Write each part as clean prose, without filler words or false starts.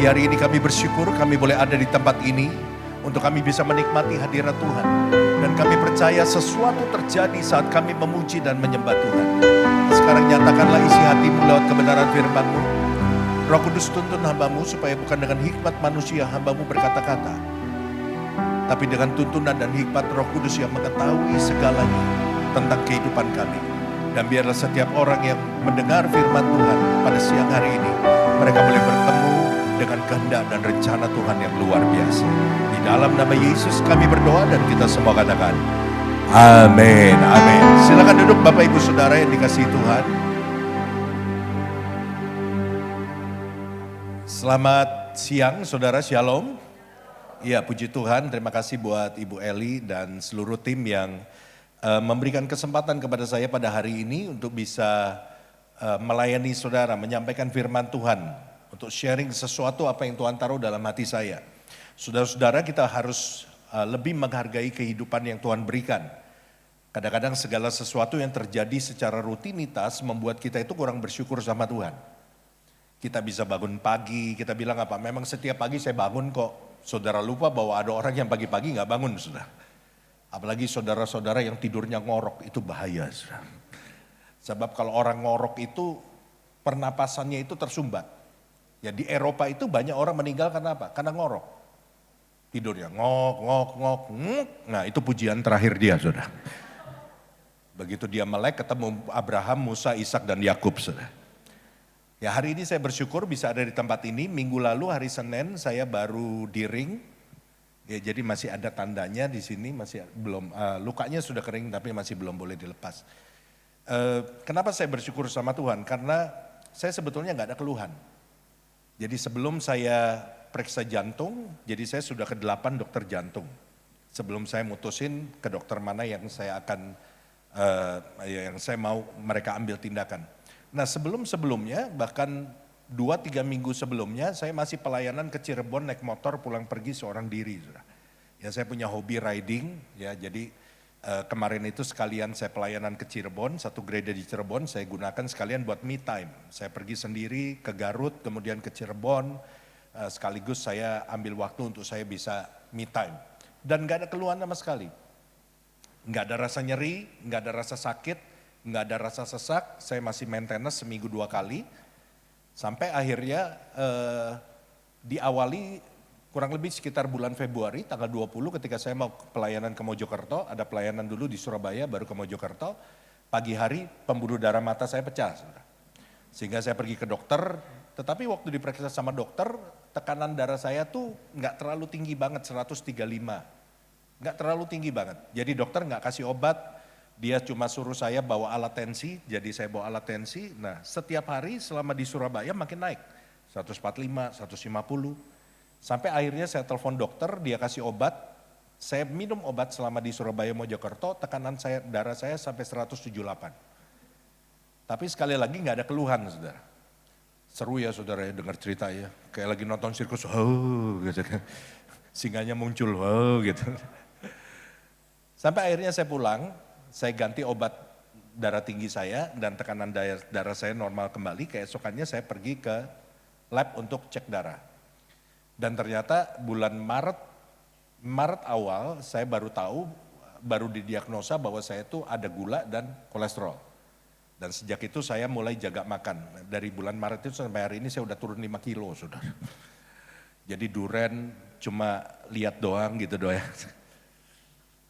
Pagi hari ini kami bersyukur kami boleh ada di tempat ini untuk kami bisa menikmati hadirat Tuhan. Dan kami percaya sesuatu terjadi saat kami memuji dan menyembah Tuhan. Sekarang nyatakanlah isi hatimu lewat kebenaran firman-Mu. Roh Kudus tuntun hamba-Mu supaya bukan dengan hikmat manusia hamba-Mu berkata-kata, tapi dengan tuntunan dan hikmat Roh Kudus yang mengetahui segalanya tentang kehidupan kami. Dan biarlah setiap orang yang mendengar firman Tuhan pada siang hari ini, mereka boleh bertemu dengan kehendak dan rencana Tuhan yang luar biasa. Di dalam nama Yesus kami berdoa dan kita semua katakan, amin, amin. Silakan duduk Bapak Ibu Saudara yang dikasihi Tuhan. Selamat siang Saudara, Shalom. Ya, puji Tuhan, terima kasih buat Ibu Eli dan seluruh tim yang memberikan kesempatan kepada saya pada hari ini untuk bisa melayani saudara, menyampaikan firman Tuhan, untuk sharing sesuatu apa yang Tuhan taruh dalam hati saya. Saudara-saudara, kita harus lebih menghargai kehidupan yang Tuhan berikan. Kadang-kadang segala sesuatu yang terjadi secara rutinitas membuat kita itu kurang bersyukur sama Tuhan. Kita bisa bangun pagi, kita bilang apa, memang setiap pagi saya bangun kok. Saudara lupa bahwa ada orang yang pagi-pagi gak bangun, saudara. Apalagi saudara-saudara yang tidurnya ngorok, itu bahaya, saudara. Sebab kalau orang ngorok itu pernapasannya itu tersumbat. Ya di Eropa itu banyak orang meninggal karena apa? Karena ngorok. Tidurnya ngok, ngok, ngok, ngok. Nah itu pujian terakhir dia, saudara. Begitu dia melek ketemu Abraham, Musa, Ishak dan Yakub, saudara. Ya hari ini saya bersyukur bisa ada di tempat ini. Minggu lalu hari Senin saya baru di ring. Ya jadi masih ada tandanya di sini, masih belum lukanya sudah kering tapi masih belum boleh dilepas. Kenapa saya bersyukur sama Tuhan? Karena saya sebetulnya nggak ada keluhan. Jadi sebelum saya periksa jantung, jadi saya sudah ke 8 dokter jantung. Sebelum saya mutusin ke dokter mana yang saya akan, yang saya mau mereka ambil tindakan. Nah sebelumnya bahkan 2-3 minggu sebelumnya saya masih pelayanan ke Cirebon naik motor pulang pergi seorang diri. Ya saya punya hobi riding, ya jadi kemarin itu sekalian saya pelayanan ke Cirebon, satu gereja di Cirebon saya gunakan sekalian buat me time. Saya pergi sendiri ke Garut, kemudian ke Cirebon, sekaligus saya ambil waktu untuk saya bisa me time. Dan gak ada keluhan sama sekali. Gak ada rasa nyeri, gak ada rasa sakit, gak ada rasa sesak, saya masih maintenance seminggu 2 kali. Sampai akhirnya diawali kurang lebih sekitar bulan Februari tanggal 20 ketika saya mau pelayanan ke Mojokerto, ada pelayanan dulu di Surabaya baru ke Mojokerto, pagi hari pembuluh darah mata saya pecah. Sehingga saya pergi ke dokter, tetapi waktu diperiksa sama dokter tekanan darah saya tuh gak terlalu tinggi banget, 135. Gak terlalu tinggi banget, jadi dokter gak kasih obat. Dia cuma suruh saya bawa alat tensi, jadi saya bawa alat tensi. Nah setiap hari selama di Surabaya makin naik, 145, 150. Sampai akhirnya saya telepon dokter, dia kasih obat. Saya minum obat selama di Surabaya Mojokerto, tekanan darah saya sampai 178. Tapi sekali lagi gak ada keluhan, saudara. Seru ya saudara ya dengar cerita ya, kayak lagi nonton sirkus, gitu kan. Singanya muncul, gitu. Sampai akhirnya saya pulang. Saya ganti obat darah tinggi saya dan tekanan darah saya normal kembali. Keesokannya saya pergi ke lab untuk cek darah. Dan ternyata bulan Maret awal saya baru tahu, baru didiagnosa bahwa saya itu ada gula dan kolesterol. Dan sejak itu saya mulai jaga makan. Dari bulan Maret itu sampai hari ini saya udah turun 5 kilo, saudara. Jadi duren cuma lihat doang gitu doang.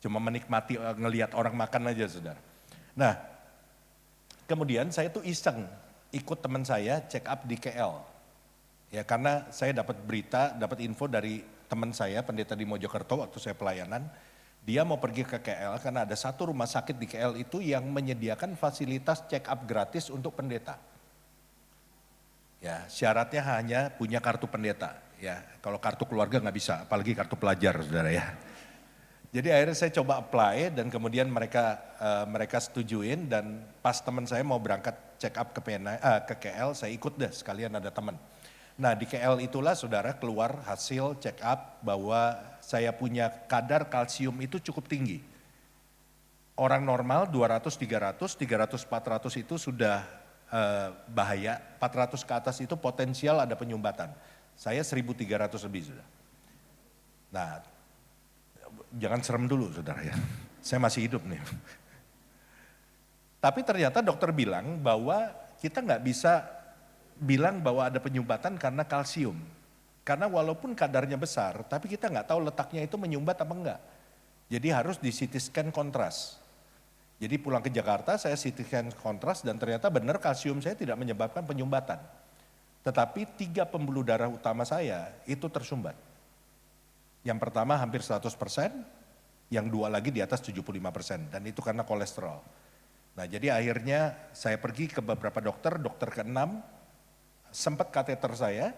Cuma menikmati ngelihat orang makan aja, saudara. Nah, kemudian saya tuh iseng ikut teman saya check up di KL. Ya karena saya dapat berita, dapat info dari teman saya, pendeta di Mojokerto waktu saya pelayanan. Dia mau pergi ke KL karena ada satu rumah sakit di KL itu yang menyediakan fasilitas check up gratis untuk pendeta. Ya syaratnya hanya punya kartu pendeta. Ya kalau kartu keluarga nggak bisa, apalagi kartu pelajar, saudara ya. Jadi akhirnya saya coba apply dan kemudian mereka setujuin dan pas teman saya mau berangkat check up ke KL, saya ikut deh sekalian ada teman. Nah di KL itulah saudara keluar hasil check up bahwa saya punya kadar kalsium itu cukup tinggi. Orang normal 200, 300, 400 itu sudah bahaya, 400 ke atas itu potensial ada penyumbatan. Saya 1.300 lebih sudah. Nah, jangan serem dulu saudara ya. Saya masih hidup nih. Tapi ternyata dokter bilang bahwa kita nggak bisa bilang bahwa ada penyumbatan karena kalsium. Karena walaupun kadarnya besar, tapi kita nggak tahu letaknya itu menyumbat apa enggak. Jadi harus di CT scan kontras. Jadi pulang ke Jakarta saya CT scan kontras dan ternyata benar kalsium saya tidak menyebabkan penyumbatan. Tetapi 3 pembuluh darah utama saya itu tersumbat. Yang pertama hampir 100%, yang 2 lagi di atas 75%, dan itu karena kolesterol. Nah jadi akhirnya saya pergi ke beberapa dokter, dokter ke-6 sempat kateter saya,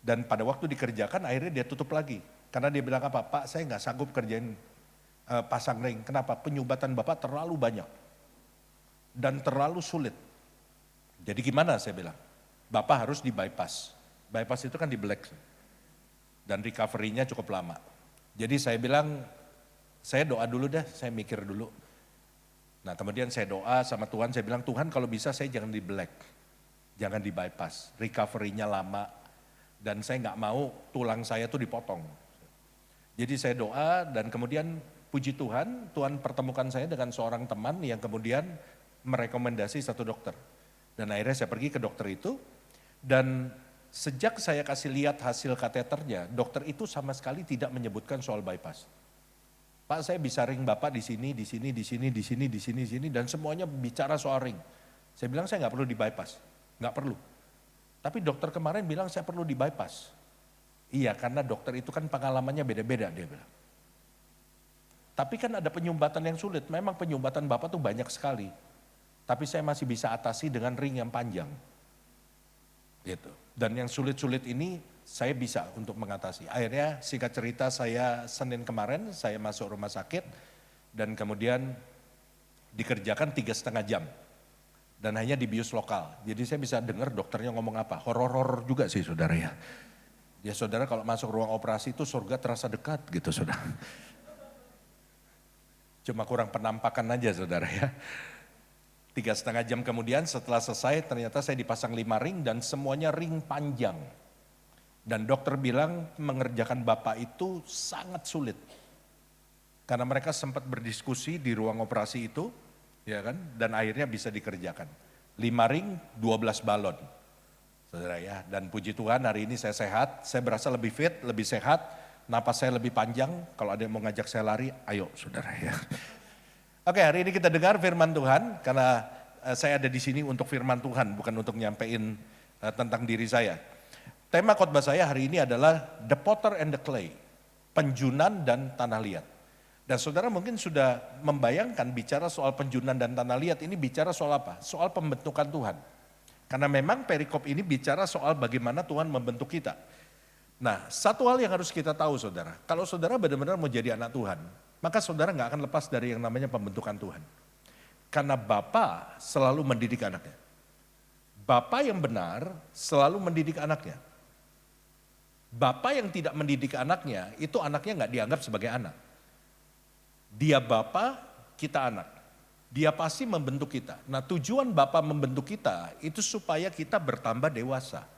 dan pada waktu dikerjakan akhirnya dia tutup lagi. Karena dia bilang apa, Pak saya nggak sanggup kerjain pasang ring, kenapa? Penyumbatan Bapak terlalu banyak dan terlalu sulit. Jadi gimana saya bilang, Bapak harus di bypass. Bypass itu kan di black. Dan recovery-nya cukup lama. Jadi saya bilang, saya doa dulu deh, saya mikir dulu. Nah kemudian saya doa sama Tuhan, saya bilang Tuhan kalau bisa saya jangan di black, jangan di bypass, recovery-nya lama. Dan saya nggak mau tulang saya tuh dipotong. Jadi saya doa dan kemudian puji Tuhan, Tuhan pertemukan saya dengan seorang teman yang kemudian merekomendasi satu dokter. Dan akhirnya saya pergi ke dokter itu dan sejak saya kasih lihat hasil kateternya, dokter itu sama sekali tidak menyebutkan soal bypass. Pak saya bisa ring Bapak di sini, di sini, di sini, di sini, di sini, di sini, dan semuanya bicara soal ring. Saya bilang saya nggak perlu di bypass, nggak perlu. Tapi dokter kemarin bilang saya perlu di bypass. Iya karena dokter itu kan pengalamannya beda-beda dia bilang. Tapi kan ada penyumbatan yang sulit, memang penyumbatan Bapak tuh banyak sekali. Tapi saya masih bisa atasi dengan ring yang panjang. Gitu. Dan yang sulit-sulit ini saya bisa untuk mengatasi. Akhirnya singkat cerita saya Senin kemarin saya masuk rumah sakit dan kemudian dikerjakan 3,5 jam. Dan hanya di bius lokal. Jadi saya bisa dengar dokternya ngomong apa, horor-horor juga sih saudara ya. Ya saudara kalau masuk ruang operasi itu surga terasa dekat gitu saudara. Cuma kurang penampakan aja saudara ya. 3,5 jam kemudian setelah selesai ternyata saya dipasang 5 ring dan semuanya ring panjang. Dan dokter bilang mengerjakan Bapak itu sangat sulit. Karena mereka sempat berdiskusi di ruang operasi itu, ya kan, dan akhirnya bisa dikerjakan. 5 ring, 12 balon. Saudara ya, dan puji Tuhan hari ini saya sehat, saya berasa lebih fit, lebih sehat, napas saya lebih panjang, kalau ada yang mau ngajak saya lari, ayo saudara ya. Oke, hari ini kita dengar firman Tuhan, karena saya ada di sini untuk firman Tuhan, bukan untuk nyampein tentang diri saya. Tema khotbah saya hari ini adalah The Potter and the Clay, penjunan dan tanah liat. Dan saudara mungkin sudah membayangkan bicara soal penjunan dan tanah liat ini bicara soal apa? Soal pembentukan Tuhan. Karena memang perikop ini bicara soal bagaimana Tuhan membentuk kita. Nah, satu hal yang harus kita tahu saudara, kalau saudara benar-benar mau jadi anak Tuhan, maka saudara nggak akan lepas dari yang namanya pembentukan Tuhan. Karena Bapa selalu mendidik anaknya. Bapa yang benar selalu mendidik anaknya. Bapa yang tidak mendidik anaknya, itu anaknya nggak dianggap sebagai anak. Dia Bapa, kita anak. Dia pasti membentuk kita. Nah tujuan Bapa membentuk kita itu supaya kita bertambah dewasa.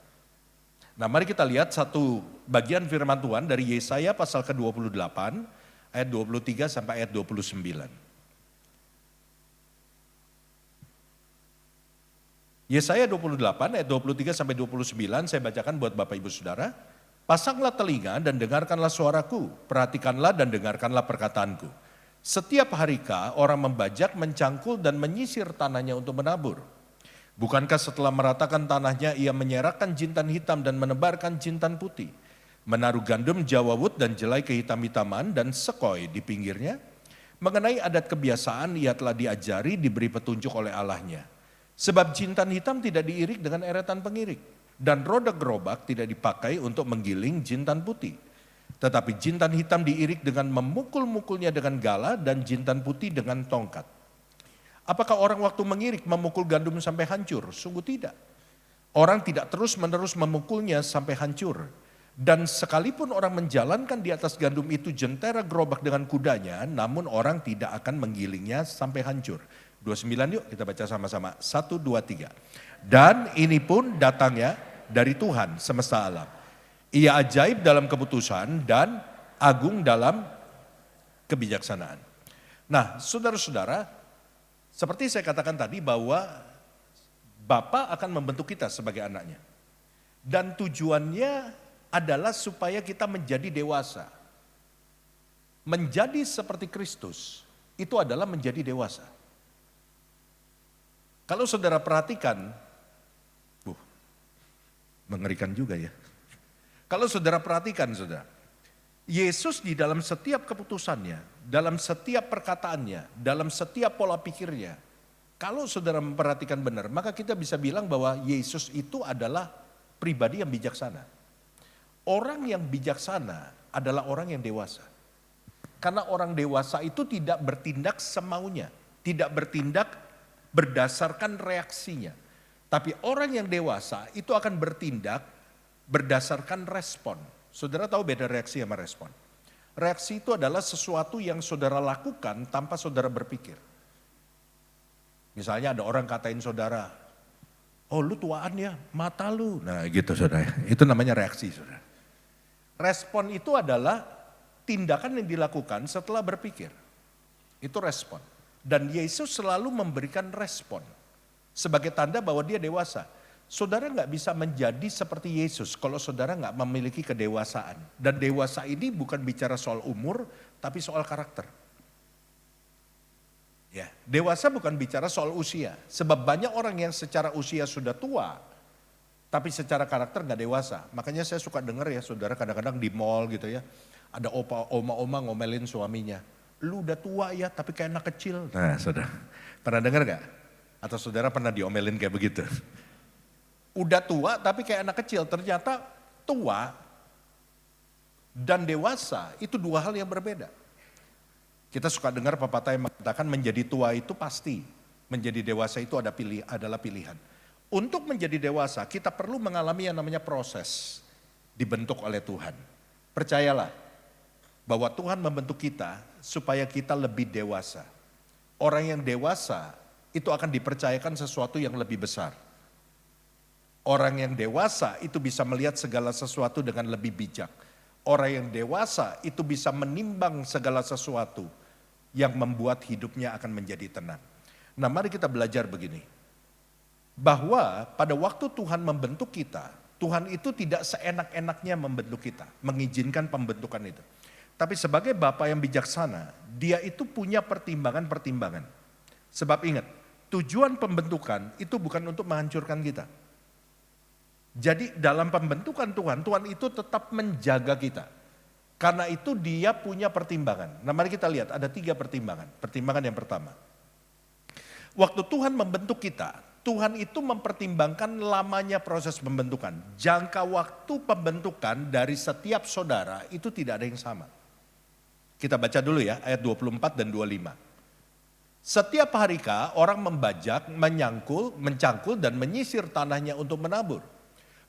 Nah mari kita lihat satu bagian firman Tuhan dari Yesaya pasal ke-28 ayat 23 sampai ayat 29. Yesaya 28 ayat 23 sampai 29 saya bacakan buat Bapak Ibu Saudara. Pasanglah telinga dan dengarkanlah suaraku, perhatikanlah dan dengarkanlah perkataanku. Setiap harikah orang membajak, mencangkul dan menyisir tanahnya untuk menabur. Bukankah setelah meratakan tanahnya ia menyerahkan jintan hitam dan menebarkan jintan putih. Menaruh gandum jawawut dan jelai kehitam-hitaman dan sekoi di pinggirnya. Mengenai adat kebiasaan ia telah diajari, diberi petunjuk oleh Allahnya. Sebab jintan hitam tidak diirik dengan eretan pengirik. Dan roda gerobak tidak dipakai untuk menggiling jintan putih. Tetapi jintan hitam diirik dengan memukul-mukulnya dengan gala dan jintan putih dengan tongkat. Apakah orang waktu mengirik memukul gandum sampai hancur? Sungguh tidak. Orang tidak terus-menerus memukulnya sampai hancur. Dan sekalipun orang menjalankan di atas gandum itu jentera gerobak dengan kudanya, namun orang tidak akan menggilingnya sampai hancur. 29 yuk kita baca sama-sama. 1, 2, 3. Dan ini pun datangnya dari Tuhan semesta alam. Ia ajaib dalam keputusan dan agung dalam kebijaksanaan. Nah, saudara-saudara, seperti saya katakan tadi bahwa Bapa akan membentuk kita sebagai anaknya. Dan tujuannya adalah supaya kita menjadi dewasa. Menjadi seperti Kristus, itu adalah menjadi dewasa. Kalau saudara perhatikan, mengerikan juga ya. Kalau saudara perhatikan saudara, Yesus di dalam setiap keputusannya, dalam setiap perkataannya, dalam setiap pola pikirnya, kalau saudara memperhatikan benar, maka kita bisa bilang bahwa Yesus itu adalah pribadi yang bijaksana. Orang yang bijaksana adalah orang yang dewasa. Karena orang dewasa itu tidak bertindak semaunya, tidak bertindak berdasarkan reaksinya. Tapi orang yang dewasa itu akan bertindak berdasarkan respon. Saudara tahu beda reaksi sama respon? Reaksi itu adalah sesuatu yang saudara lakukan tanpa saudara berpikir. Misalnya ada orang katain saudara, oh lu tuaan ya, mata lu. Nah gitu saudara, itu namanya reaksi saudara. Respon itu adalah tindakan yang dilakukan setelah berpikir. Itu respon. Dan Yesus selalu memberikan respon sebagai tanda bahwa dia dewasa. Saudara nggak bisa menjadi seperti Yesus kalau saudara nggak memiliki kedewasaan. Dan dewasa ini bukan bicara soal umur, tapi soal karakter. Ya, dewasa bukan bicara soal usia. Sebab banyak orang yang secara usia sudah tua, tapi secara karakter nggak dewasa. Makanya saya suka dengar ya saudara kadang-kadang di mall gitu ya, ada oma-oma ngomelin suaminya. Lu udah tua ya, tapi kayak anak kecil. Nah saudara, pernah dengar nggak? Atau saudara pernah diomelin kayak begitu? Udah tua tapi kayak anak kecil, ternyata tua dan dewasa itu dua hal yang berbeda. Kita suka dengar pepatah yang mengatakan menjadi tua itu pasti, menjadi dewasa itu adalah pilihan. Untuk menjadi dewasa kita perlu mengalami yang namanya proses dibentuk oleh Tuhan. Percayalah bahwa Tuhan membentuk kita supaya kita lebih dewasa. Orang yang dewasa itu akan dipercayakan sesuatu yang lebih besar. Orang yang dewasa itu bisa melihat segala sesuatu dengan lebih bijak. Orang yang dewasa itu bisa menimbang segala sesuatu yang membuat hidupnya akan menjadi tenang. Nah mari kita belajar begini. Bahwa pada waktu Tuhan membentuk kita, Tuhan itu tidak seenak-enaknya membentuk kita, mengizinkan pembentukan itu. Tapi sebagai Bapa yang bijaksana, dia itu punya pertimbangan-pertimbangan. Sebab ingat, tujuan pembentukan itu bukan untuk menghancurkan kita. Jadi dalam pembentukan Tuhan, Tuhan itu tetap menjaga kita. Karena itu dia punya pertimbangan. Nah mari kita lihat ada 3 pertimbangan. Pertimbangan yang pertama. Waktu Tuhan membentuk kita, Tuhan itu mempertimbangkan lamanya proses pembentukan. Jangka waktu pembentukan dari setiap saudara itu tidak ada yang sama. Kita baca dulu ya ayat 24 dan 25. Setiap harikah orang membajak, mencangkul dan menyisir tanahnya untuk menabur.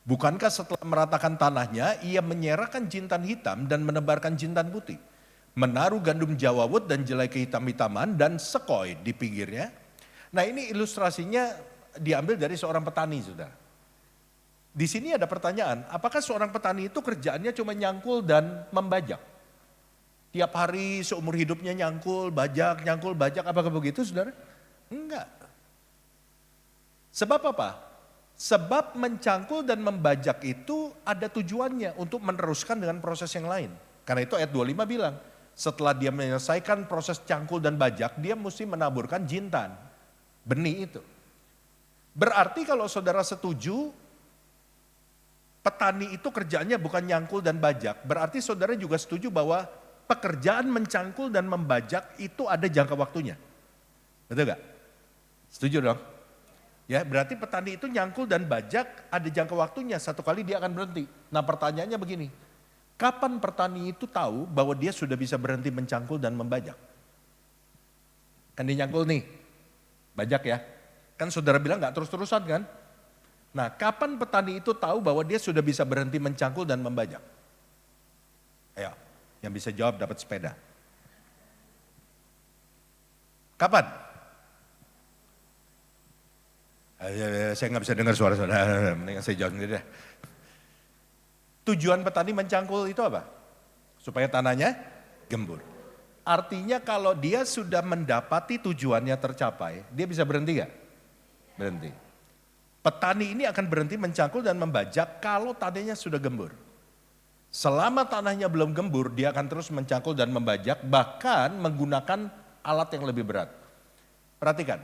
Bukankah setelah meratakan tanahnya, ia menyerahkan jintan hitam dan menebarkan jintan putih. Menaruh gandum jawawut dan jelai kehitam-hitaman dan sekoi di pinggirnya. Nah ini ilustrasinya diambil dari seorang petani saudara. Di sini ada pertanyaan, apakah seorang petani itu kerjaannya cuma nyangkul dan membajak? Tiap hari seumur hidupnya nyangkul, bajak, apakah begitu saudara? Enggak. Sebab apa? Sebab mencangkul dan membajak itu ada tujuannya untuk meneruskan dengan proses yang lain. Karena itu ayat 25 bilang, setelah dia menyelesaikan proses cangkul dan bajak, dia mesti menaburkan jintan, benih itu. Berarti kalau saudara setuju, petani itu kerjaannya bukan nyangkul dan bajak, berarti saudara juga setuju bahwa pekerjaan mencangkul dan membajak itu ada jangka waktunya. Betul gak? Setuju dong? Ya, berarti petani itu nyangkul dan bajak ada jangka waktunya, satu kali dia akan berhenti. Nah pertanyaannya begini, kapan petani itu tahu bahwa dia sudah bisa berhenti mencangkul dan membajak? Kan dia nyangkul nih, bajak ya. Kan saudara bilang gak terus-terusan kan? Nah kapan petani itu tahu bahwa dia sudah bisa berhenti mencangkul dan membajak? Ayo, yang bisa jawab dapat sepeda. Kapan? Saya nggak bisa dengar suara saudara, mendingan saya jawab sendiri deh. Tujuan petani mencangkul itu apa? Supaya tanahnya gembur. Artinya kalau dia sudah mendapati tujuannya tercapai, dia bisa berhenti gak? Berhenti. Petani ini akan berhenti mencangkul dan membajak kalau tanahnya sudah gembur. Selama tanahnya belum gembur, dia akan terus mencangkul dan membajak, bahkan menggunakan alat yang lebih berat. Perhatikan,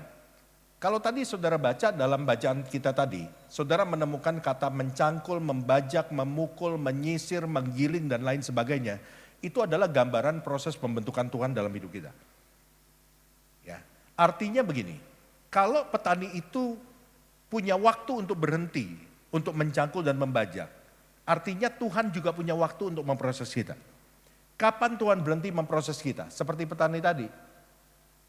kalau tadi saudara baca dalam bacaan kita tadi, saudara menemukan kata mencangkul, membajak, memukul, menyisir, menggiling dan lain sebagainya. Itu adalah gambaran proses pembentukan Tuhan dalam hidup kita. Ya, artinya begini, kalau petani itu punya waktu untuk berhenti, untuk mencangkul dan membajak, artinya Tuhan juga punya waktu untuk memproses kita. Kapan Tuhan berhenti memproses kita? Seperti petani tadi.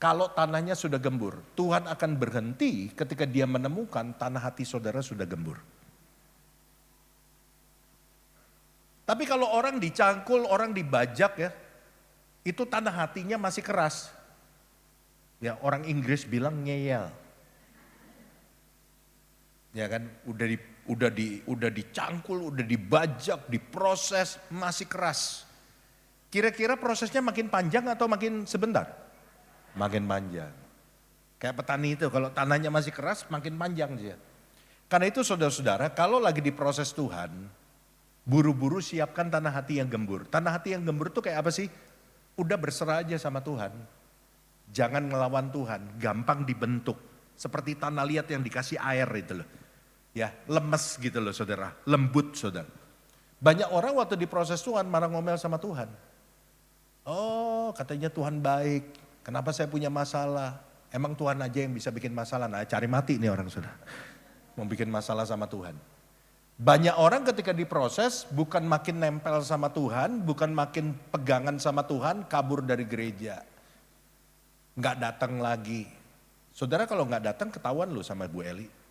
Kalau tanahnya sudah gembur, Tuhan akan berhenti ketika dia menemukan tanah hati saudara sudah gembur. Tapi kalau orang dicangkul, orang dibajak ya, itu tanah hatinya masih keras. Ya, orang Inggris bilang ngeyel. Ya kan, udah dicangkul, udah dibajak, diproses, masih keras. Kira-kira prosesnya makin panjang atau makin sebentar? Makin panjang. Kayak petani itu, kalau tanahnya masih keras, makin panjang dia. Karena itu saudara-saudara, kalau lagi diproses Tuhan, buru-buru siapkan tanah hati yang gembur. Tanah hati yang gembur itu kayak apa sih? Udah berserah aja sama Tuhan. Jangan ngelawan Tuhan, gampang dibentuk. Seperti tanah liat yang dikasih air itu loh. Ya, lemes gitu loh saudara, lembut saudara. Banyak orang waktu diproses Tuhan marah ngomel sama Tuhan. Oh, katanya Tuhan baik, kenapa saya punya masalah? Emang Tuhan aja yang bisa bikin masalah? Nah, cari mati nih orang saudara. Mau bikin masalah sama Tuhan. Banyak orang ketika diproses bukan makin nempel sama Tuhan, bukan makin pegangan sama Tuhan, kabur dari gereja. Nggak datang lagi. Saudara kalau nggak datang ketahuan loh sama Bu Eli.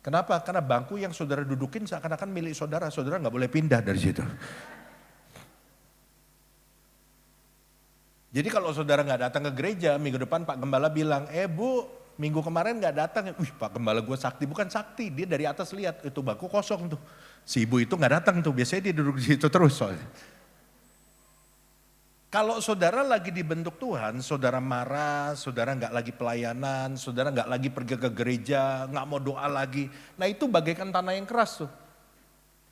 Kenapa? Karena bangku yang saudara dudukin seakan-akan milik saudara, saudara nggak boleh pindah dari situ. Jadi kalau saudara nggak datang ke gereja, minggu depan Pak Gembala bilang, Bu, minggu kemarin nggak datang. Pak Gembala gue sakti, bukan sakti, dia dari atas lihat itu bangku kosong tuh. Si ibu itu nggak datang tuh, biasanya dia duduk di situ terus soalnya. Kalau saudara lagi dibentuk Tuhan, saudara marah, saudara nggak lagi pelayanan, saudara nggak lagi pergi ke gereja, nggak mau doa lagi. Nah itu bagaikan tanah yang keras tuh.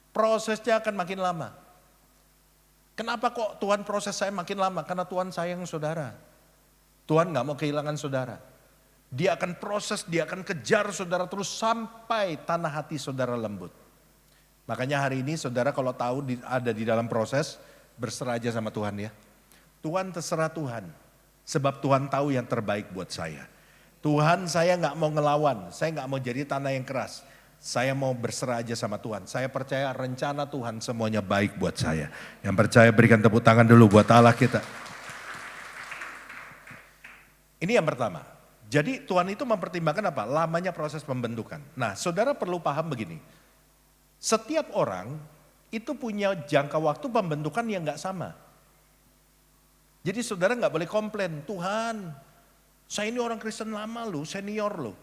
Prosesnya akan makin lama. Kenapa kok Tuhan proses saya makin lama? Karena Tuhan sayang saudara. Tuhan nggak mau kehilangan saudara. Dia akan proses, dia akan kejar saudara terus sampai tanah hati saudara lembut. Makanya hari ini saudara kalau tahu ada di dalam proses, berserah aja sama Tuhan ya. Tuhan terserah Tuhan, sebab Tuhan tahu yang terbaik buat saya. Tuhan saya nggak mau ngelawan, saya nggak mau jadi tanah yang keras. Saya mau berserah aja sama Tuhan. Saya percaya rencana Tuhan semuanya baik buat saya. Yang percaya berikan tepuk tangan dulu buat Allah kita. Ini yang pertama. Jadi Tuhan itu mempertimbangkan apa? Lamanya proses pembentukan. Nah saudara perlu paham begini. Setiap orang itu punya jangka waktu pembentukan yang nggak sama. Jadi saudara nggak boleh komplain, Tuhan saya ini orang Kristen lama loh, senior loh.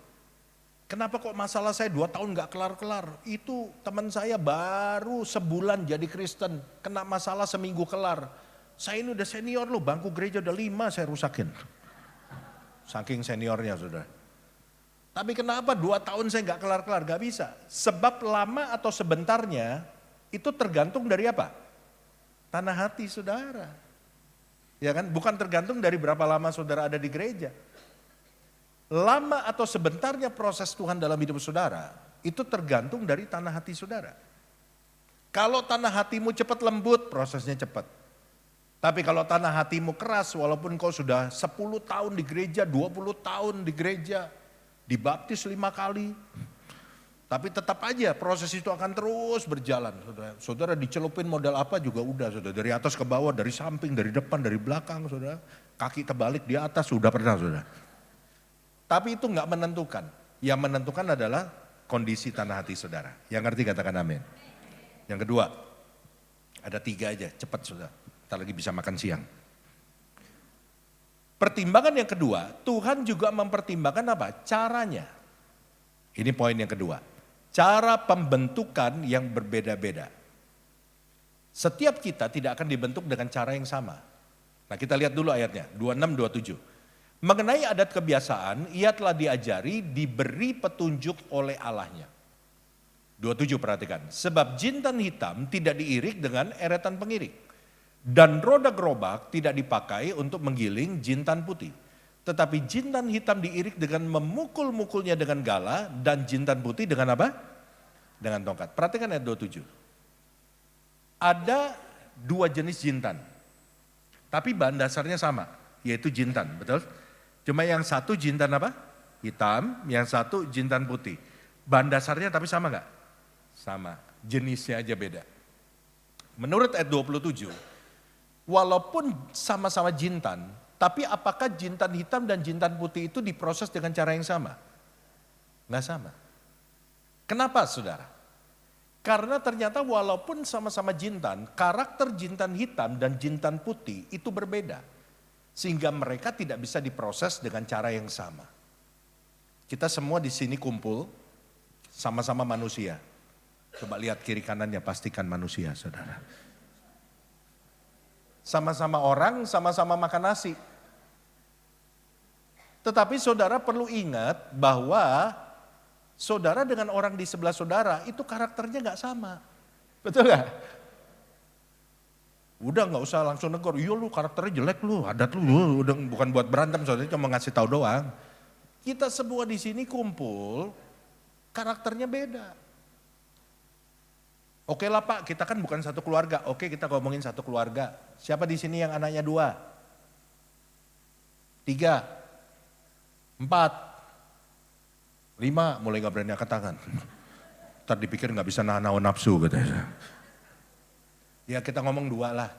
Kenapa kok masalah saya 2 tahun nggak kelar-kelar? Itu teman saya baru sebulan jadi Kristen, kena masalah seminggu kelar. Saya ini udah senior loh, bangku gereja udah 5 saya rusakin. Saking seniornya saudara. Tapi kenapa 2 tahun saya nggak kelar-kelar? Gak bisa. Sebab lama atau sebentarnya itu tergantung dari apa? Tanah hati saudara. Ya kan, bukan tergantung dari berapa lama saudara ada di gereja. Lama atau sebentarnya proses Tuhan dalam hidup saudara, itu tergantung dari tanah hati saudara. Kalau tanah hatimu cepat lembut, prosesnya cepat. Tapi kalau tanah hatimu keras, walaupun kau sudah 10 tahun di gereja, 20 tahun di gereja, dibaptis 5 kali, tapi tetap aja proses itu akan terus berjalan. Saudara dicelupin modal apa juga udah, saudara. Dari atas ke bawah, dari samping, dari depan, dari belakang, saudara. Kaki terbalik di atas, sudah pernah, saudara. Tapi itu nggak menentukan. Yang menentukan adalah kondisi tanah hati saudara. Yang ngerti katakan amin. Yang kedua, ada 3 aja, cepat saudara. Ntar lagi bisa makan siang. Pertimbangan yang kedua, Tuhan juga mempertimbangkan apa? Caranya. Ini poin yang kedua. Cara pembentukan yang berbeda-beda. Setiap kita tidak akan dibentuk dengan cara yang sama. Nah kita lihat dulu ayatnya, 26, 27. Mengenai adat kebiasaan, ia telah diajari, diberi petunjuk oleh Allahnya. 27 perhatikan, sebab jintan hitam tidak diirik dengan eretan pengirik. Dan roda gerobak tidak dipakai untuk menggiling jintan putih. Tetapi jintan hitam diirik dengan memukul-mukulnya dengan gala, dan jintan putih dengan apa? Dengan tongkat. Perhatikan ayat 27. Ada dua jenis jintan, tapi bahan dasarnya sama, yaitu jintan, betul? Cuma yang satu jintan apa? Hitam, yang satu jintan putih. Bahan dasarnya tapi sama nggak? Sama, jenisnya aja beda. Menurut ayat 27, walaupun sama-sama jintan, tapi apakah jintan hitam dan jintan putih itu diproses dengan cara yang sama? Nggak sama. Kenapa saudara? Karena ternyata walaupun sama-sama jintan, karakter jintan hitam dan jintan putih itu berbeda. Sehingga mereka tidak bisa diproses dengan cara yang sama. Kita semua di sini kumpul, sama-sama manusia. Coba lihat kiri kanannya, pastikan manusia saudara. Sama-sama orang, sama-sama makan nasi. Tetapi saudara perlu ingat bahwa saudara dengan orang di sebelah saudara itu karakternya gak sama. Betul gak? Udah gak usah langsung negor, iya lu karakternya jelek lu, adat lu, udah bukan buat berantem, saudara cuma ngasih tahu doang. Kita semua di sini kumpul, karakternya beda. Oke lah Pak, kita kan bukan satu keluarga. Oke, kita ngomongin satu keluarga. Siapa di sini yang anaknya 2? 3, 4, 5, mulai gak berani angkat tangan. Ntar dipikir gak bisa nahan hawa nafsu katanya. Ya kita ngomong 2 lah.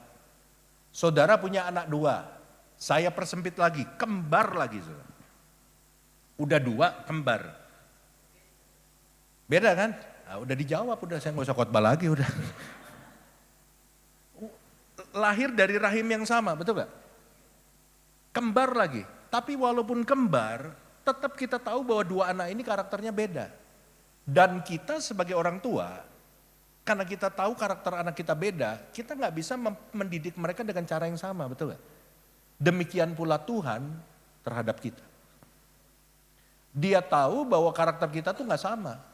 Saudara punya anak 2, saya persempit lagi, kembar lagi. Saudara. Udah 2, kembar. Beda kan? Nah, udah dijawab, udah saya gak usah khotbah lagi udah. Lahir dari rahim yang sama, betul gak? Kembar lagi, tapi walaupun kembar, tetap kita tahu bahwa 2 anak ini karakternya beda. Dan kita sebagai orang tua, karena kita tahu karakter anak kita beda, kita gak bisa mendidik mereka dengan cara yang sama, betul gak? Demikian pula Tuhan terhadap kita. Dia tahu bahwa karakter kita tuh gak sama.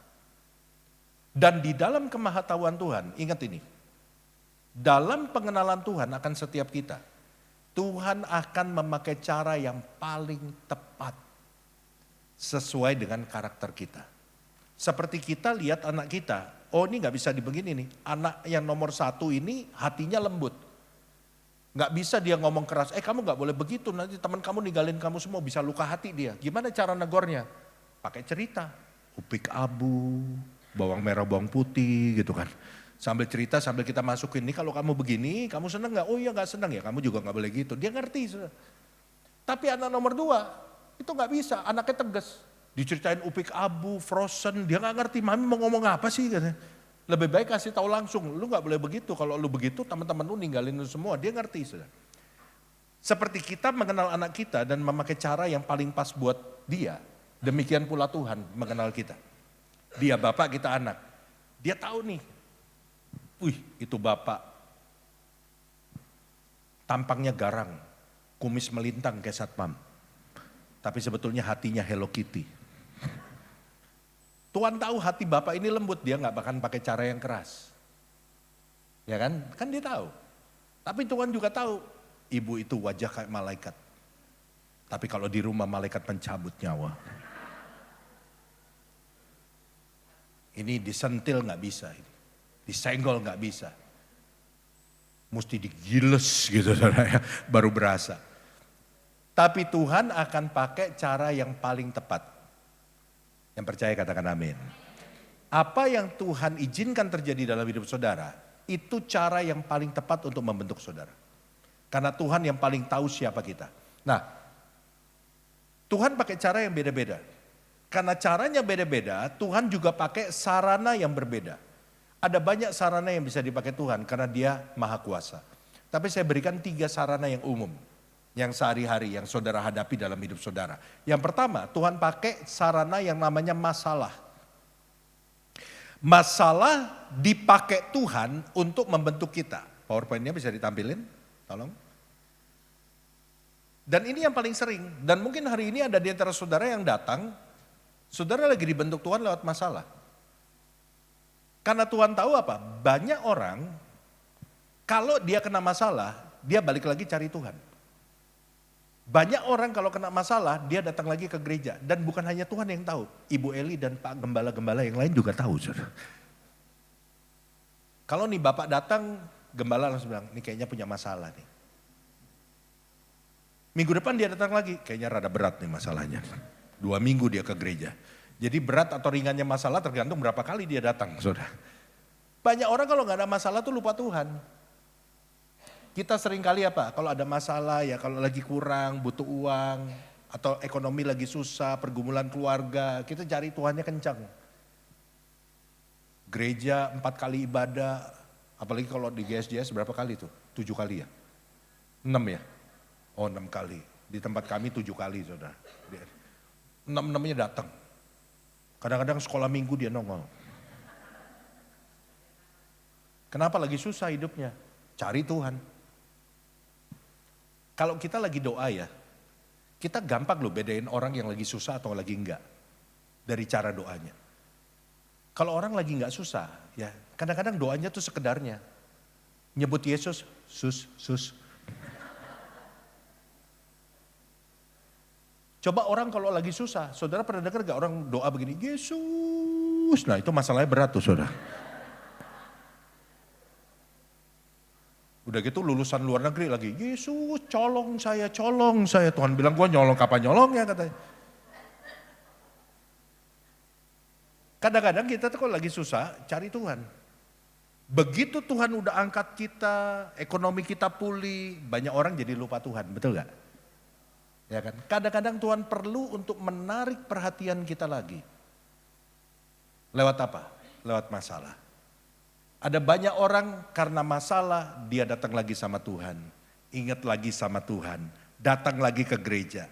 Dan di dalam kemahatauan Tuhan, ingat ini, dalam pengenalan Tuhan akan setiap kita, Tuhan akan memakai cara yang paling tepat sesuai dengan karakter kita. Seperti kita lihat anak kita, oh ini gak bisa dibegini nih, anak yang nomor 1 ini hatinya lembut. Gak bisa dia ngomong keras, kamu gak boleh begitu, nanti teman kamu ninggalin kamu semua, bisa luka hati dia. Gimana cara negornya? Pakai cerita, upik abu, bawang merah, bawang putih gitu kan. Sambil cerita, sambil kita masukin, nih kalau kamu begini, kamu seneng gak? Oh iya gak seneng ya, kamu juga gak boleh gitu. Dia ngerti. Saudara. Tapi anak nomor 2, itu gak bisa, anaknya tegas. Diceritain upik abu, frozen, dia gak ngerti, mami mau ngomong apa sih? Katanya. Lebih baik kasih tahu langsung, lu gak boleh begitu, kalau lu begitu teman-teman lu ninggalin lu semua, dia ngerti. Saudara. Seperti kita mengenal anak kita dan memakai cara yang paling pas buat dia, demikian pula Tuhan mengenal kita. Dia bapak, kita anak. Dia tahu nih, wih itu bapak. Tampangnya garang, kumis melintang kayak satpam. Tapi sebetulnya hatinya Hello Kitty. Tuhan tahu hati bapak ini lembut, dia gak bahkan pakai cara yang keras. Ya kan? Kan dia tahu. Tapi Tuhan juga tahu, ibu itu wajah kayak malaikat. Tapi kalau di rumah malaikat pencabut nyawa. Ini disentil gak bisa, disenggol gak bisa. Mesti digiles gitu saudara, baru berasa. Tapi Tuhan akan pakai cara yang paling tepat. Yang percaya katakan amin. Apa yang Tuhan izinkan terjadi dalam hidup saudara, itu cara yang paling tepat untuk membentuk saudara. Karena Tuhan yang paling tahu siapa kita. Nah, Tuhan pakai cara yang beda-beda. Karena caranya beda-beda, Tuhan juga pakai sarana yang berbeda. Ada banyak sarana yang bisa dipakai Tuhan karena dia maha kuasa. Tapi saya berikan 3 sarana yang umum. Yang sehari-hari yang saudara hadapi dalam hidup saudara. Yang pertama, Tuhan pakai sarana yang namanya masalah. Masalah dipakai Tuhan untuk membentuk kita. PowerPoint-nya bisa ditampilin, tolong. Dan ini yang paling sering, dan mungkin hari ini ada di antara saudara yang datang, saudara lagi dibentuk Tuhan lewat masalah. Karena Tuhan tahu apa? Banyak orang, kalau dia kena masalah, dia balik lagi cari Tuhan. Banyak orang kalau kena masalah, dia datang lagi ke gereja. Dan bukan hanya Tuhan yang tahu, Ibu Eli dan Pak Gembala-Gembala yang lain juga tahu. Saudara. Kalau nih Bapak datang, Gembala langsung bilang, ini kayaknya punya masalah nih. Minggu depan dia datang lagi, kayaknya rada berat nih masalahnya. 2 minggu dia ke gereja. Jadi berat atau ringannya masalah tergantung berapa kali dia datang, saudara. Banyak orang kalau nggak ada masalah tuh lupa Tuhan. Kita sering kali apa, kalau ada masalah ya kalau lagi kurang, butuh uang, atau ekonomi lagi susah, pergumulan keluarga, kita cari Tuhannya kencang. Gereja 4 kali ibadah, apalagi kalau di GSJS berapa kali tuh? 7 kali ya? 6 ya? Oh 6 kali, di tempat kami 7 kali saudara. 6-6-nya datang. Kadang-kadang sekolah minggu dia nongol. Kenapa lagi susah hidupnya? Cari Tuhan. Kalau kita lagi doa ya, kita gampang loh bedain orang yang lagi susah atau lagi enggak. Dari cara doanya. Kalau orang lagi enggak susah, ya kadang-kadang doanya tuh sekedarnya. Nyebut Yesus, sus. Coba orang kalau lagi susah, saudara pernah dengar gak orang doa begini, Yesus, nah itu masalahnya berat tuh saudara. Udah gitu lulusan luar negeri lagi, Yesus colong saya, Tuhan bilang gua nyolong kapan nyolong ya katanya. Kadang-kadang kita tuh kalau lagi susah cari Tuhan. Begitu Tuhan udah angkat kita, ekonomi kita pulih, banyak orang jadi lupa Tuhan, betul gak? Ya kan? Kadang-kadang Tuhan perlu untuk menarik perhatian kita lagi. Lewat apa? Lewat masalah. Ada banyak orang karena masalah dia datang lagi sama Tuhan. Ingat lagi sama Tuhan. Datang lagi ke gereja.